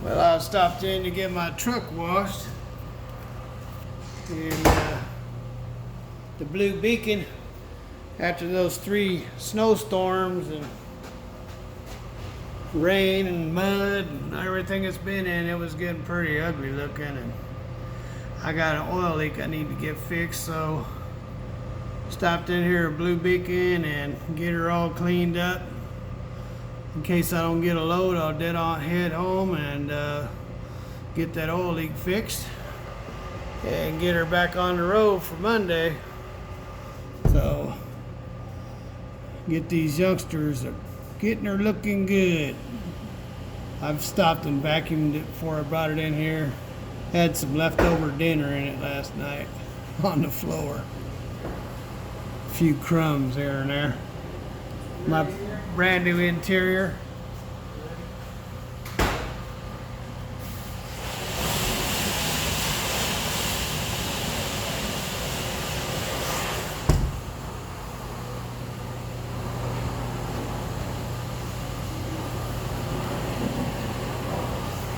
Well, I stopped in to get my truck washed, and the Blue Beacon, after those 3 snowstorms and rain and mud and everything it's been in, it was getting pretty ugly looking, and I got an oil leak I need to get fixed, so stopped in here at Blue Beacon and get her all cleaned up. In case I don't get a load, I'll head home and get that oil leak fixed and get her back on the road for Monday. So get these youngsters getting her looking good. I've stopped and vacuumed it before I brought it in here. Had some leftover dinner in it last night on the floor. A few crumbs here and there. My brand new interior.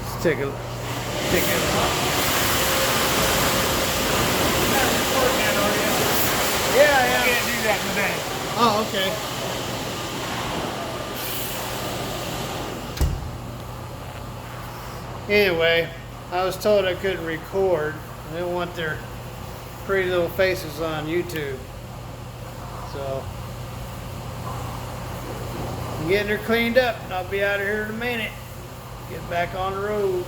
Let's take a Yeah. You can't do that today. Oh, okay. Anyway, I was told I couldn't record. I didn't want their pretty little faces on YouTube. So, I'm getting her cleaned up, and I'll be out of here in a minute. Get back on the road.